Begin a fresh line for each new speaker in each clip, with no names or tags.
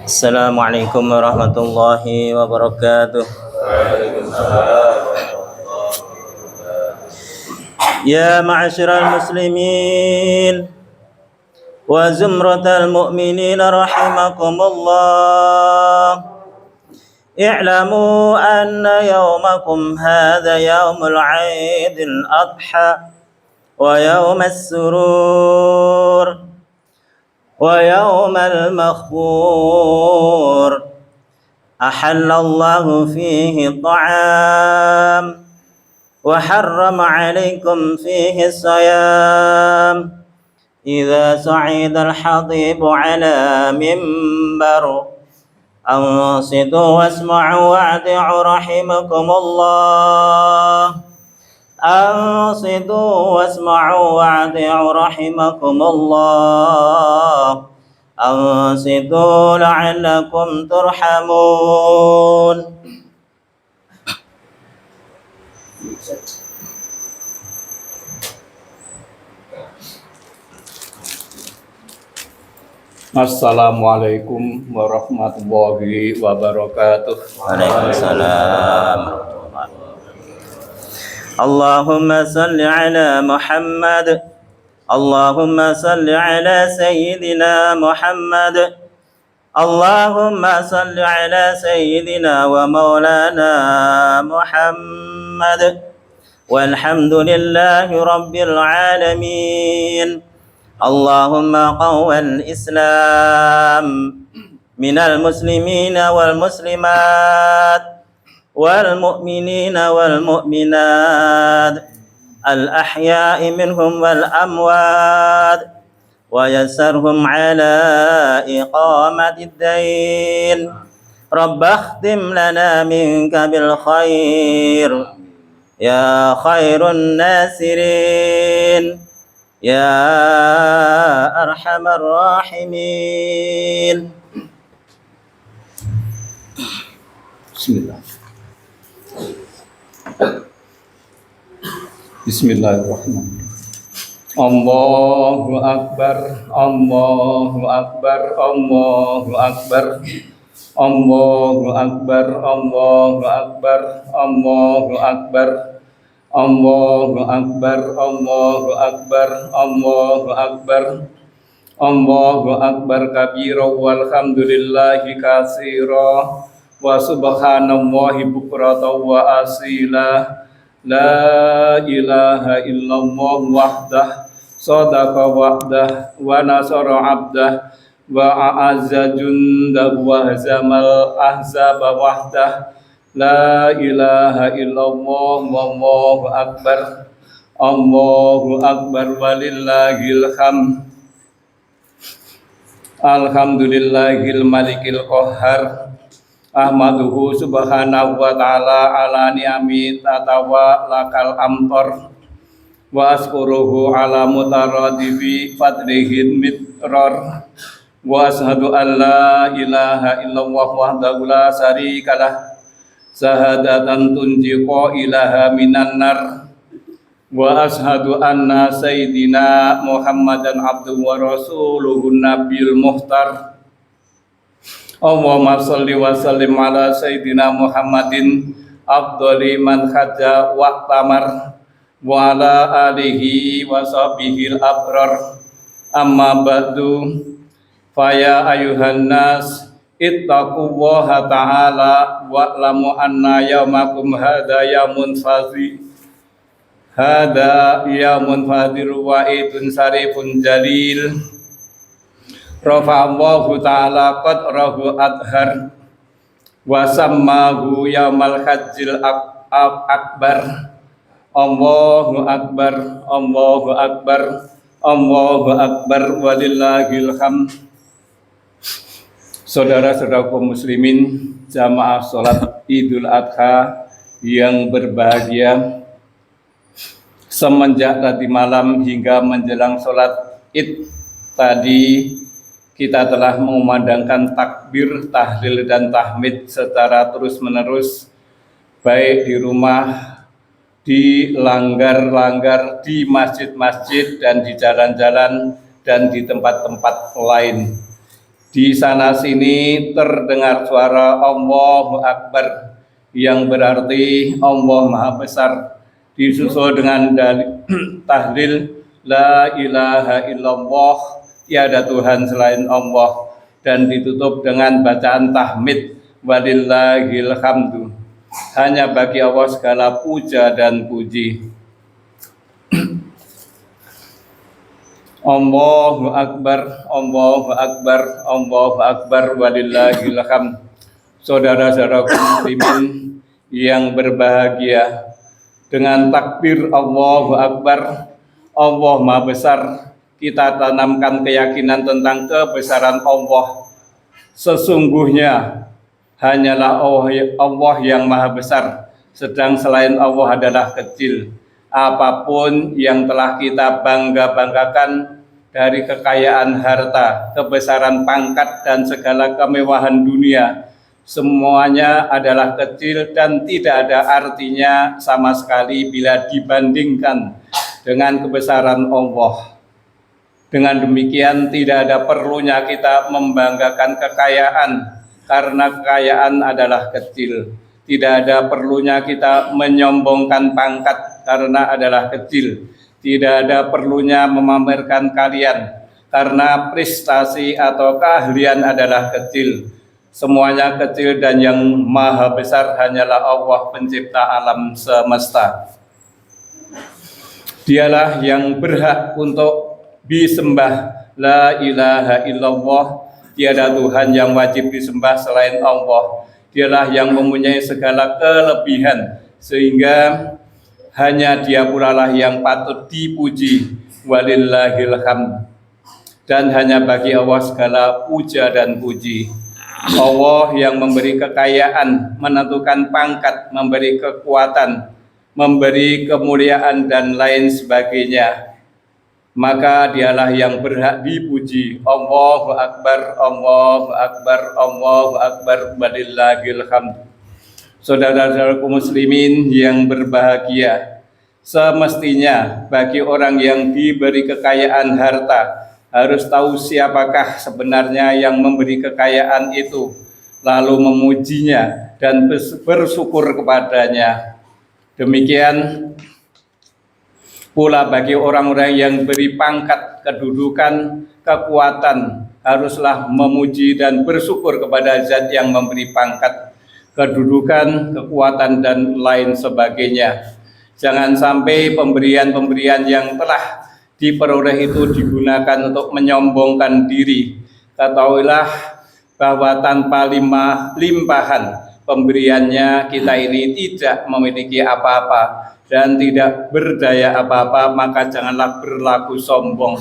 Assalamualaikum warahmatullahi wabarakatuh. Ya ma'asyiral muslimin wa zumratal mu'minin rahimakumullah. I'lamu anna yawmakum hadha yawmul 'aidil adha wa yawmas surur ويوم المخبور أحل الله فيه الطعام وحرم عليكم فيه الصيام إذا صعد الحضيب على منبر أنصتوا واسمعوا وأطيعوا رحمكم الله أنصتوا واسمعوا وأطيعوا رحمكم الله أنصتوا لعلكم ترحمون.
Assalamualaikum warahmatullahi wabarakatuh.
Waalaikumsalam. Allahumma salli ala Muhammad. Allahumma salli ala Sayyidina Muhammad. Allahumma salli ala Sayyidina wa maulana Muhammad. Walhamdulillahi Rabbil alamin. Allahumma qawwal Islam minal muslimina wal muslimat والمؤمنين والمؤمنات الأحياء منهم والأموات ويسرهم على إقامة الدين رب اختم لنا منك بالخير يا خير الناصرين يا أرحم الراحمين.
Bismillahirrahmanirrahim. Allahu Akbar, Allahu Akbar, Allahu Akbar, Allahu Akbar, Allahu Akbar, Allahu Akbar, Allahu Akbar, Allahu Akbar, Allahu Akbar, Allahu Akbar kabira walhamdulillahi katsira wa subhanallahi bukratan wa asila. La ilaha illallah wahdah sadaqa wahdah wa nasara abdah wa a'azza jundahu wa hazamal ahzaba wahdah. La ilaha illallah wallahu akbar. Allahu akbar walillahil hamd. Alhamdulillahil malikil qahhar. Ahmaduhu subhanahu wa ta'ala ala ni'ami tatawa lakal amtor wa askuruhu ala mutaradifi fadlihin mitrar wa ashadu an la ilaha illallah wahdahu la syarikalah sahadatan tunjiqa ilaha minan nar wa ashadu anna sayyidina Muhammadan abduhu wa rasuluhun nabiyul muhtar. Allahumma sholli wa sallim ala Sayyidina Muhammadin afdhali man haja wa tamar wa ala alihi wa sahbihi al-abrar. Amma ba'du, faya ayuhan nas ittaqullaha ta'ala wa'lamu anna yawmakum hadha yawmun fazi hadha yawmun fadil wa idun sarifun jalil. Rafa'allahu ta'ala qadrahu adhar wa sammahu yaumal hajjil akbar. Allahu akbar, Allahu akbar, Allahu akbar walillahil hamd. Saudara-saudara kaum muslimin jamaah salat Idul Adha yang berbahagia, semenjak tadi malam hingga menjelang salat Id tadi kita telah mengumandangkan takbir, tahlil, dan tahmid secara terus-menerus, baik di rumah, di langgar-langgar, di masjid-masjid, dan di jalan-jalan, dan di tempat-tempat lain. Di sana sini terdengar suara Allahu Akbar yang berarti Allah Maha Besar, disusul dengan tahlil La ilaha illallah, tiada Tuhan selain Allah, dan ditutup dengan bacaan tahmid walillahil hamdu, hanya bagi Allah segala puja dan puji. Allahu Akbar, Allahu Akbar, Allahu Akbar, walillahil hamd. Saudara-saudara muslimin yang berbahagia, dengan takbir Allahu Akbar, Allah Maha Besar, kita tanamkan keyakinan tentang kebesaran Allah. Sesungguhnya hanyalah Allah yang Maha Besar, sedang selain Allah adalah kecil. Apapun yang telah kita bangga-banggakan dari kekayaan harta, kebesaran pangkat, dan segala kemewahan dunia, semuanya adalah kecil dan tidak ada artinya sama sekali bila dibandingkan dengan kebesaran Allah. Dengan demikian tidak ada perlunya kita membanggakan kekayaan, karena kekayaan adalah kecil. Tidak ada perlunya kita menyombongkan pangkat, karena adalah kecil. Tidak ada perlunya memamerkan kalian, karena prestasi atau keahlian adalah kecil. Semuanya kecil dan yang maha besar hanyalah Allah pencipta alam semesta. Dialah yang berhak untuk disembah. La ilaha illallah, tiada Tuhan yang wajib disembah selain Allah. Dialah yang mempunyai segala kelebihan, sehingga hanya Dia pula lah yang patut dipuji. Walillahil hamd, dan hanya bagi Allah segala puja dan puji. Allah yang memberi kekayaan, menentukan pangkat, memberi kekuatan, memberi kemuliaan dan lain sebagainya, maka Dialah yang berhak dipuji. Allahu Akbar, Allahu Akbar, Allahu Akbar, walillahil hamd. Saudara-saudaraku muslimin yang berbahagia, semestinya bagi orang yang diberi kekayaan harta harus tahu siapakah sebenarnya yang memberi kekayaan itu, lalu memujinya dan bersyukur kepadanya. Demikian pula bagi orang-orang yang beri pangkat, kedudukan, kekuatan, haruslah memuji dan bersyukur kepada Zat yang memberi pangkat, kedudukan, kekuatan, dan lain sebagainya. Jangan sampai pemberian-pemberian yang telah diperoleh itu digunakan untuk menyombongkan diri. Ketahuilah bahwa tanpa limpahan pemberiannya kita ini tidak memiliki apa-apa dan tidak berdaya apa-apa, maka janganlah berlaku sombong.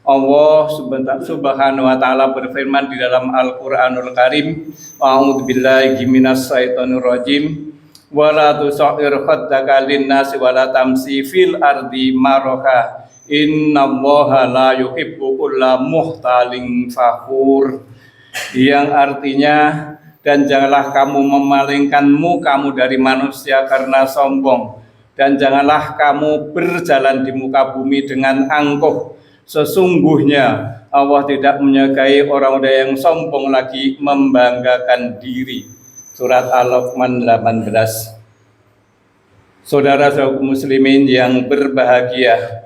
Allah subhanahu wa ta'ala berfirman di dalam Al-Quranul Karim, a'udzubillahi minasyaitonir rajim, wala tusair khaddaka linnasi wala tamsi fil ardi maraha innallaha la yuhibbu kulla muhtalin fakhur, yang artinya, dan janganlah kamu memalingkan mukamu dari manusia karena sombong, dan janganlah kamu berjalan di muka bumi dengan angkuh. Sesungguhnya Allah tidak menyukai orang-orang yang sombong lagi membanggakan diri. Surat Al-Luqman 18. Saudara-saudara muslimin yang berbahagia,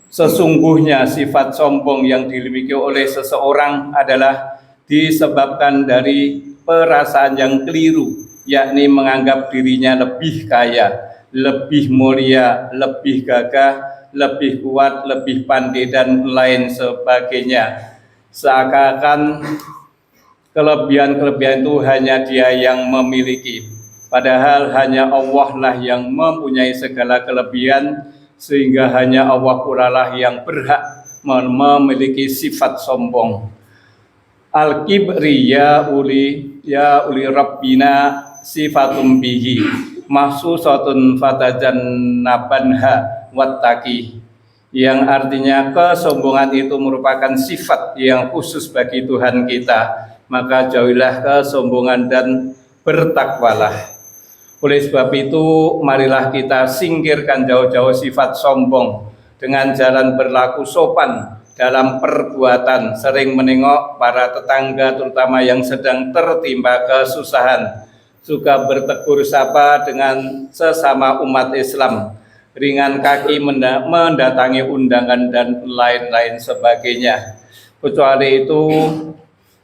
sesungguhnya sifat sombong yang dimiliki oleh seseorang adalah disebabkan dari perasaan yang keliru, yakni menganggap dirinya lebih kaya, lebih mulia, lebih gagah, lebih kuat, lebih pandai, dan lain sebagainya. Seakan-akan kelebihan-kelebihan itu hanya dia yang memiliki, padahal hanya Allah lah yang mempunyai segala kelebihan, sehingga hanya Allah pula lah yang berhak memiliki sifat sombong. Al-kibri ya uli rabbina sifatum bihi mahsusatun fatajannabanha wattaqi, yang artinya kesombongan itu merupakan sifat yang khusus bagi Tuhan kita, maka jauhilah kesombongan dan bertakwalah. Oleh sebab itu, marilah kita singkirkan jauh-jauh sifat sombong dengan jalan berlaku sopan dalam perbuatan, sering menengok para tetangga terutama yang sedang tertimpa kesusahan, suka bertegur sapa dengan sesama umat Islam, ringan kaki mendatangi undangan dan lain-lain sebagainya. Kecuali itu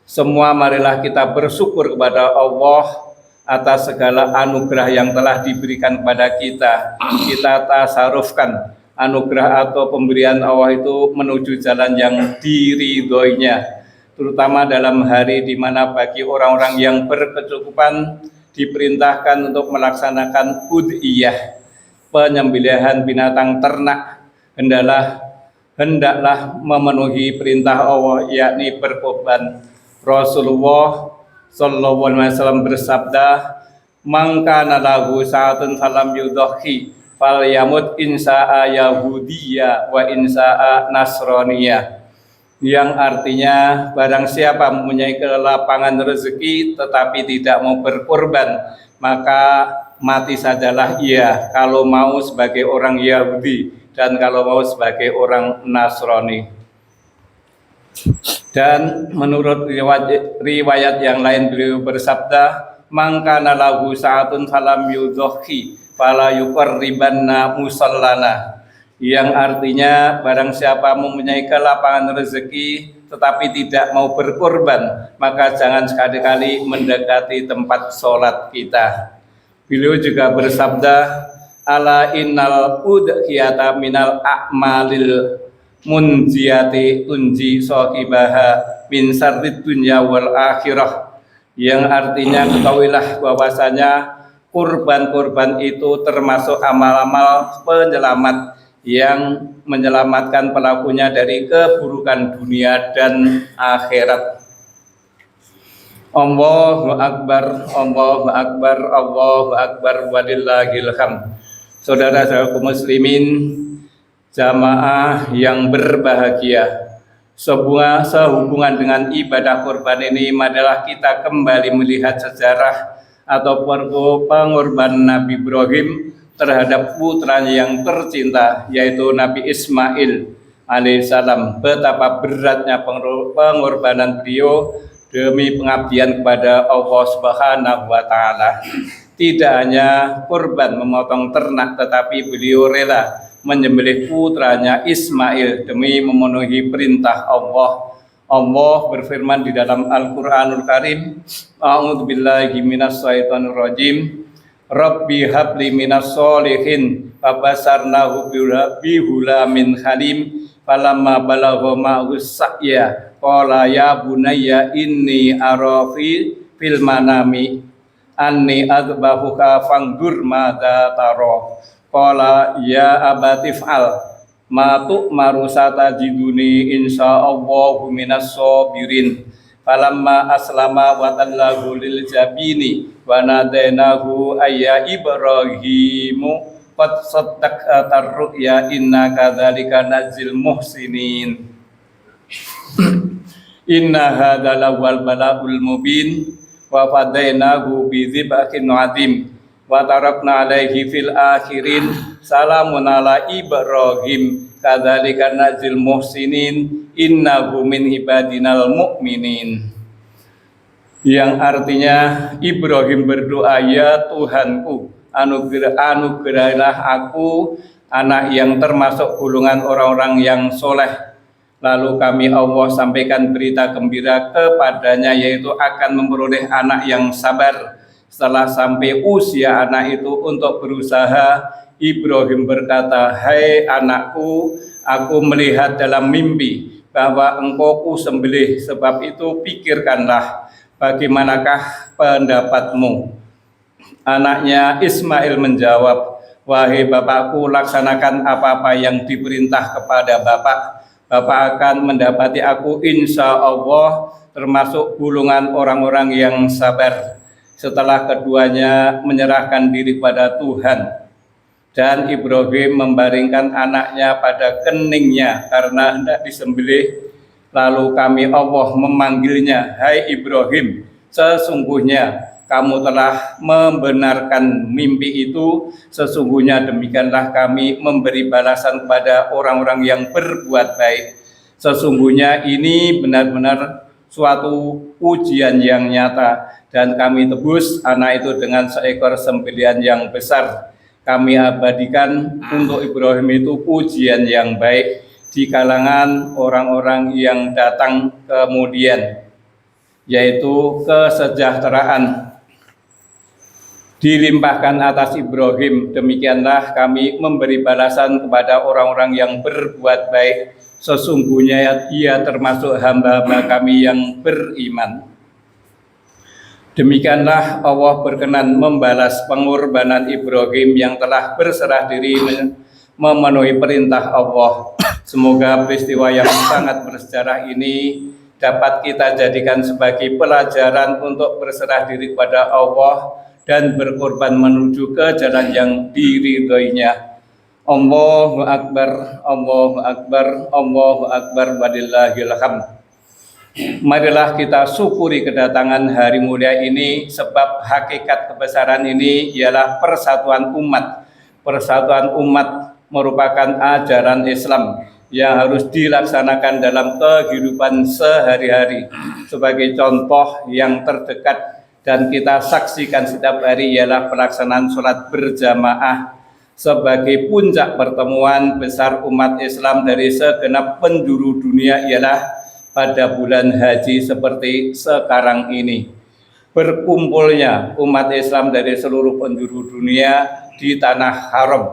semua marilah kita bersyukur kepada Allah atas segala anugerah yang telah diberikan kepada kita. Kita tasarufkan anugerah atau pemberian Allah itu menuju jalan yang diridhoinya, terutama dalam hari di mana bagi orang-orang yang berkecukupan diperintahkan untuk melaksanakan udhiyah, penyembelihan binatang ternak, hendaklah memenuhi perintah Allah, yakni berkorban. Rasulullah sallallahu alaihi wasallam bersabda, "Man kana lahu sa'atun falam yudhi falyamut insa'a yahudiyya wa insa'a nasraniyya." Yang artinya, barang siapa mempunyai kelapangan rezeki tetapi tidak mau berkorban, maka mati sajalah ia, kalau mau sebagai orang Yahudi dan kalau mau sebagai orang Nasrani. Dan menurut riwayat yang lain beliau bersabda, "Man kana lahu sa'atun falam yudhi fala yuqarribanna musallana." Yang artinya, barang siapa mempunyai kelapangan rezeki tetapi tidak mau berkorban, maka jangan sekali-kali mendekati tempat sholat kita. Beliau juga bersabda, "Ala innal udhiyata minal a'malil munjiyati tunji sohibaha min syarrid dunya wal akhirah." Yang artinya, ketahuilah bahwasanya kurban-kurban itu termasuk amal-amal penyelamat yang menyelamatkan pelakunya dari keburukan dunia dan akhirat. Allahu Akbar, Allahu Akbar, Allahu Akbar, walillahil hamd. Saudara-saudaraku muslimin, jamaah yang berbahagia, sehubungan dengan ibadah kurban ini adalah kita kembali melihat sejarah atau pengorbanan Nabi Ibrahim terhadap putranya yang tercinta, yaitu Nabi Ismail alaihissalam. Betapa beratnya pengorbanan beliau demi pengabdian kepada Allah Subhanahu wa Ta'ala. Tidak hanya kurban memotong ternak, tetapi beliau rela menyembelih putranya Ismail demi memenuhi perintah Allah. Allah berfirman di dalam Al-Qur'anul Karim, "A'udzubillahi minasyaitonir rajim. Rabbi habli minas solihin fabasarnahu bihulamin halim falamma balagha ma'us sa'ya qala ya bunayya inni ara fil manami anni adbahuka fangdur madza tara qala ya abati fa'al ma tu'maru satajiduni insyaallahu minas sabirin." Falamma aslama wa tallahu lil jabini wa nadainahu ayya Ibrahimu qad saddaqta ru'ya inna kadzalika nadzil muhsinin. Inna hadzal lawal balaul mubin wa fadainahu bi dzibhin adzim wa tarakna alaihi fil akhirin salamun ala Ibrahim kadzalika nadzil muhsinin innahu min ibadinal mu'minin. Yang artinya, Ibrahim berdoa, "Ya Tuhanku, anugerahilah aku anak yang termasuk golongan orang-orang yang soleh." Lalu kami Allah sampaikan berita gembira kepadanya, yaitu akan memperoleh anak yang sabar. Setelah sampai usia anak itu untuk berusaha, Ibrahim berkata, "Hai anakku, aku melihat dalam mimpi bahwa engkau ku sembelih, sebab itu pikirkanlah bagaimanakah pendapatmu." Anaknya Ismail menjawab, "Wahai bapakku, laksanakan apa-apa yang diperintah kepada bapak. Bapak akan mendapati aku insya Allah termasuk golongan orang-orang yang sabar." Setelah keduanya menyerahkan diri pada Tuhan, dan Ibrahim membaringkan anaknya pada keningnya karena hendak disembelih. Lalu kami Allah memanggilnya, "Hai Ibrahim, sesungguhnya kamu telah membenarkan mimpi itu. Sesungguhnya demikianlah kami memberi balasan kepada orang-orang yang berbuat baik." Sesungguhnya ini benar-benar suatu ujian yang nyata, dan kami tebus anak itu dengan seekor sembelihan yang besar. Kami abadikan untuk Ibrahim itu ujian yang baik di kalangan orang-orang yang datang kemudian, yaitu kesejahteraan dilimpahkan atas Ibrahim. Demikianlah kami memberi balasan kepada orang-orang yang berbuat baik. Sesungguhnya ia termasuk hamba-hamba kami yang beriman. Demikianlah Allah berkenan membalas pengorbanan Ibrahim yang telah berserah diri memenuhi perintah Allah. Semoga peristiwa yang sangat bersejarah ini dapat kita jadikan sebagai pelajaran untuk berserah diri kepada Allah dan berkorban menuju ke jalan yang diridhoinya. Allahu Akbar, Allahu Akbar, Allahu Akbar, walillahil hamd. Marilah kita syukuri kedatangan hari mulia ini, sebab hakikat kebesaran ini ialah persatuan umat. Persatuan umat merupakan ajaran Islam yang harus dilaksanakan dalam kehidupan sehari-hari. Sebagai contoh yang terdekat dan kita saksikan setiap hari ialah pelaksanaan sholat berjamaah sebagai puncak pertemuan besar umat Islam dari segenap penjuru dunia, ialah pada bulan haji seperti sekarang ini. Berkumpulnya umat Islam dari seluruh penjuru dunia di tanah haram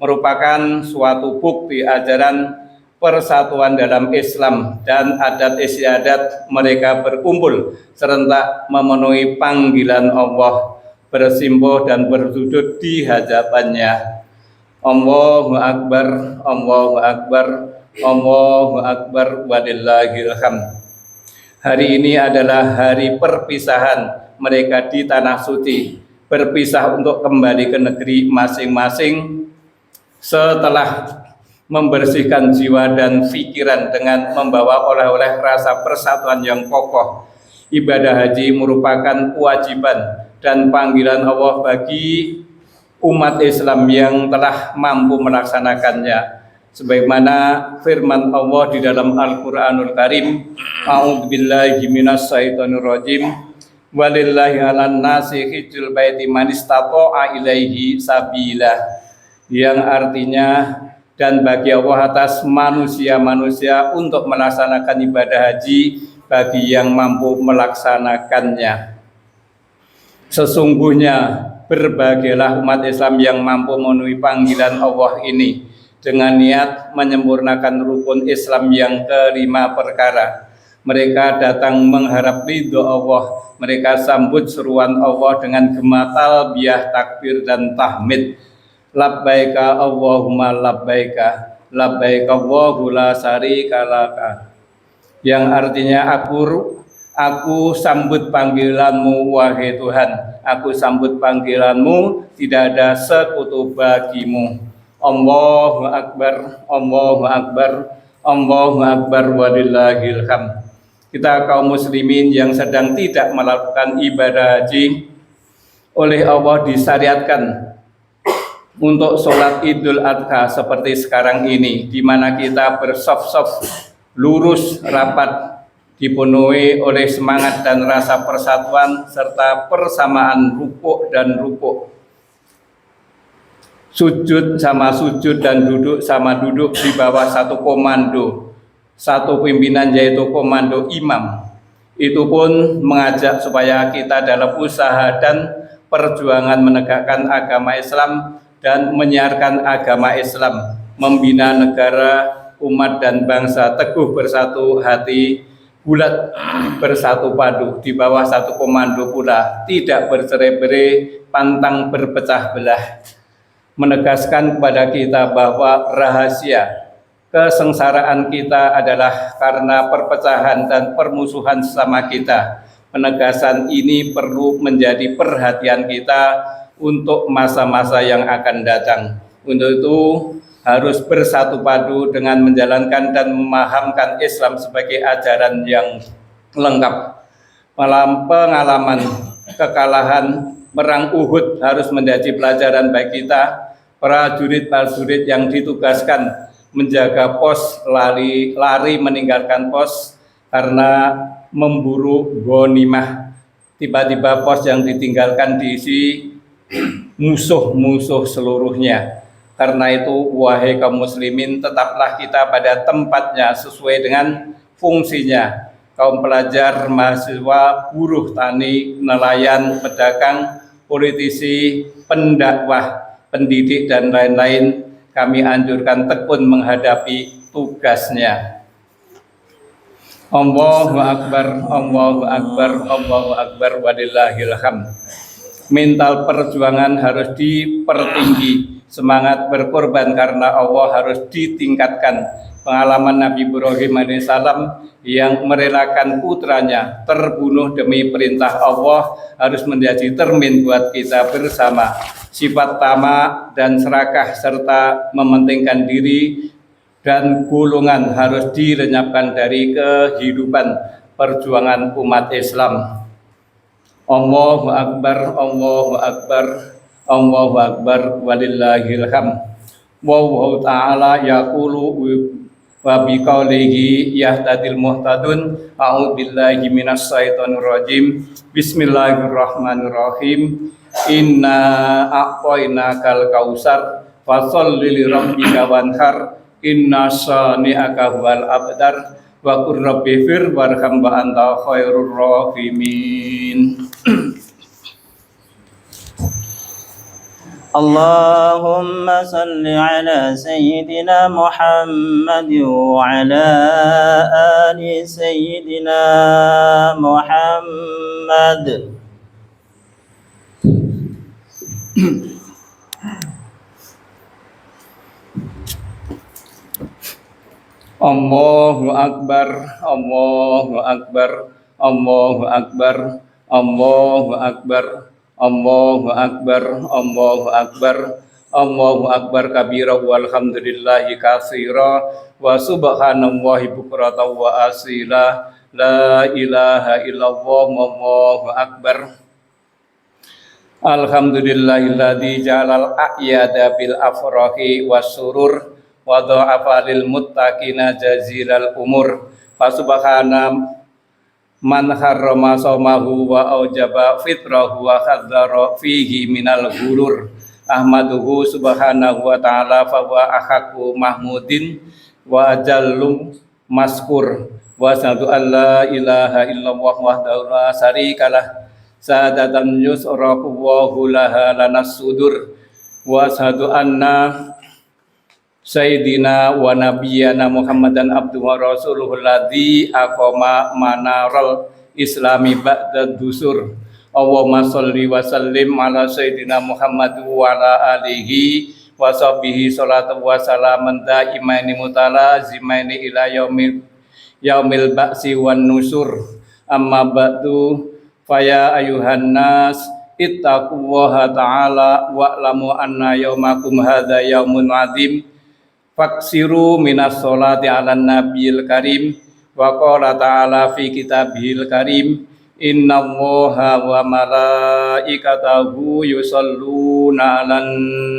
merupakan suatu bukti ajaran persatuan dalam Islam dan adat istiadat mereka berkumpul serentak memenuhi panggilan Allah, bersimpuh dan bersujud di hadapannya. Allahu Akbar, Allahu Akbar, Allahu Akbar, walillahil hamd. Hari ini adalah hari perpisahan mereka di tanah suci, berpisah untuk kembali ke negeri masing-masing setelah membersihkan jiwa dan pikiran dengan membawa oleh-oleh rasa persatuan yang kokoh. Ibadah haji merupakan kewajiban dan panggilan Allah bagi umat Islam yang telah mampu melaksanakannya. Sebagaimana firman Allah di dalam Al-Qur'anul Karim, a'udzubillahi minasyaitonirrajim, walillahi 'alan nasi hijjul baiti man istata'a ilaihi sabila, yang artinya dan bagi Allah atas manusia-manusia untuk melaksanakan ibadah haji bagi yang mampu melaksanakannya. Sesungguhnya berbagailah umat Islam yang mampu memenuhi panggilan Allah ini dengan niat menyempurnakan rukun Islam yang kelima perkara. Mereka datang mengharap ridho Allah. Mereka sambut seruan Allah dengan gema talbiyah, takbir dan tahmid. Labbaika Allahumma labbaika, labbaika Allahu la syarika laka, yang artinya aku sambut panggilanmu wahai Tuhan, aku sambut panggilanmu, tidak ada sekutu bagimu. Allahu Akbar, Allahu Akbar, Allahu Akbar, walillahil hamd. Kita kaum muslimin yang sedang tidak melakukan ibadah haji, oleh Allah disyariatkan untuk sholat Idul Adha seperti sekarang ini, di mana kita bersaf-saf lurus rapat, dipenuhi oleh semangat dan rasa persatuan serta persamaan rukuk dan rukuk, sujud sama sujud dan duduk sama duduk di bawah satu komando, satu pimpinan, yaitu komando imam. Itu pun mengajak supaya kita dalam usaha dan perjuangan menegakkan agama Islam dan menyiarkan agama Islam, membina negara, umat dan bangsa teguh bersatu hati, bulat bersatu padu di bawah satu komando pula, tidak bercerai-berai, pantang berpecah belah. Menegaskan kepada kita bahwa rahasia kesengsaraan kita adalah karena perpecahan dan permusuhan sesama kita. Penegasan ini perlu menjadi perhatian kita untuk masa-masa yang akan datang. Untuk itu harus bersatu padu dengan menjalankan dan memahamkan Islam sebagai ajaran yang lengkap. Malam pengalaman kekalahan perang Uhud harus menjadi pelajaran bagi kita, prajurit-prajurit yang ditugaskan menjaga pos, lari meninggalkan pos karena memburu ghanimah. Tiba-tiba pos yang ditinggalkan diisi musuh-musuh seluruhnya. Karena itu, wahai kaum muslimin, tetaplah kita pada tempatnya sesuai dengan fungsinya. Kaum pelajar, mahasiswa, buruh, tani, nelayan, pedagang, politisi, pendakwah, pendidik, dan lain-lain, kami anjurkan tekun menghadapi tugasnya. Allahu Akbar, Allahu Akbar, Allahu Akbar, walillahil hamd. Mental perjuangan harus dipertinggi, semangat berkorban karena Allah harus ditingkatkan. Pengalaman Nabi Ibrahim alaihissalam yang merelakan putranya terbunuh demi perintah Allah harus menjadi cermin buat kita bersama. Sifat tamak dan serakah serta mementingkan diri dan golongan harus dilenyapkan dari kehidupan perjuangan umat Islam. Allahu Akbar, Allahu Akbar, Allahu Akbar, walillahil hamd. Wallahu ta'ala yaqulu wa biqaulihi yahtadil muhtadun. A'udzu billahi minas syaitonir rajim. Bismillahirrahmanirrahim. Inna a'tainakal kausar fasholli li rabbika wanhar. Inna syani'aka wal abtar wa qur rabbi fir warham wa anta khairur rahimin.
Allahumma salli ala sayyidina Muhammad wa ala ali sayyidina Muhammad.
Allahu Akbar, Allahu Akbar, Allahu Akbar, Allahu Akbar, Allahu Akbar, Allahu Akbar, Allahu Akbar kabira walhamdulillahi katsira wa subhanallahi bukratan wa asila. La ilaha illallah, wallahu akbar. Alhamdulillahilladzi ja'alal a'yada bil afrahi wasurur wa dha'afa lil muttaqina jazilal umur. Fa subhana man harrama saumahu wa aujaba fitrahu wa khadzara fihi minal ghurur. Ahmaduhu subhanahu wa ta'ala fa wa ahaqu mahmudin wa ajallum maskur wa asyhadu an la ilaha illallah wahdahu la syarikalah sadatan yusrafu wa laha lanas sudur wa asyhadu anna Sayyidina wa nabiyyana Muhammadan abduhu wa rasuluhu alladzi aqama manaral islami ba'da dusur. Allahumma sholli wa sallim ala Sayyidina Muhammad wa ala alihi wa sahbihi salatu wa salaman daimaini mutalazimaini ila yaumil ba'si wan nusur. Amma ba'du faya ayuhan nas ittaqullaha ta'ala wa'lamu anna yaumakum hadza yaumun 'adzim. Faksiru minas sholati ala nabiyil karim wa qala ta'ala fi kitabihil karim innallaha wa malaikatahu yusholluna 'alan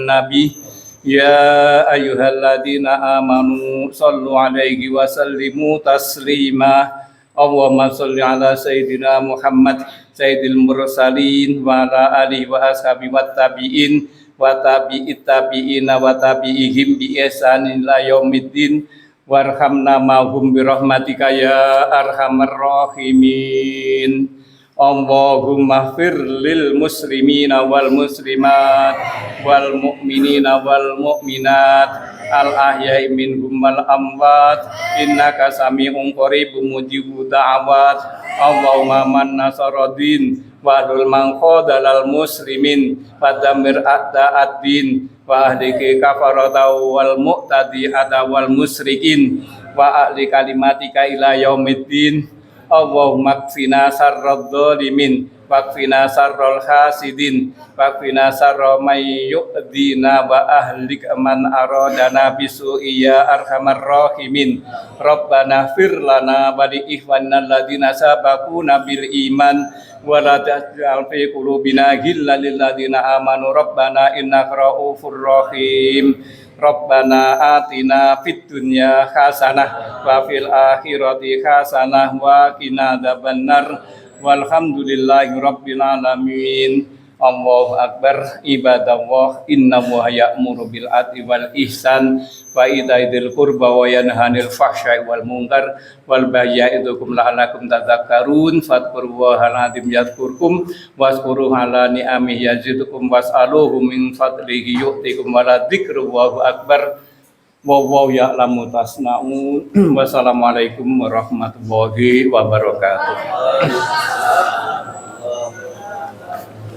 nabi ya ayyuhalladzina amanu shollu 'alaihi wa sallimu taslima. Allahumma sholli ala sayyidina Muhammad sayyidil mursalin wa ala alihi wa ashabihi wat tabi'in wa tabi'it tabi'ina wa tabi'ihim bi ihsanin ila yaumiddin warhamna mahum bi rahmatika ya arhamar rahimin. Allahumma fir lil muslimina wal muslimat wal mu'minina wal mu'minat al ahya'i minhum wal amwat innaka sami'un qaribun mujibud da'awat. Allahumma man nasaradin wahlul mangqadalal muslimin fadamir a'da'ad-din wa ahliki kafarata wal mu'tadi'ata wal musyrikin wa ahli kalimatika ila yaumiddin. Allahumma kfina sarrad dhalimin wakfina sarral hasidin wakfina sarra may yu'dina wa ahlik man aradana bisu'i ya arhamar rahimin. Rabbana fir lana wa li ikhwanina alladziina sabaquna bil iman wa la taj'al fi qulubina ghillan lil ladziina amanu rabbana innaka ra'ufur rahim. Rabbana atina fid dunya hasanah wa fil akhirati hasanah wa qina adzabannar. Walhamdulillahi rabbil alamin. Allahu akbar. Ibadallah, innallaha ya'muru bil adli wal ihsan wa ita'i qurba wa yanha 'anil fahsya'i wal munkar wal baghi ya'idukum la'allakum tadhakkarun. Fadhkurullaha al-'azim yadhkurkum wazkuruhu 'ala ni'amihi yazidukum was'aluhu min fadlihi yu'tikum wa la dzikrullahi akbar. Wallahu ya'lamu tasna'un. Wassalamualaikum warahmatullahi wabarakatuh.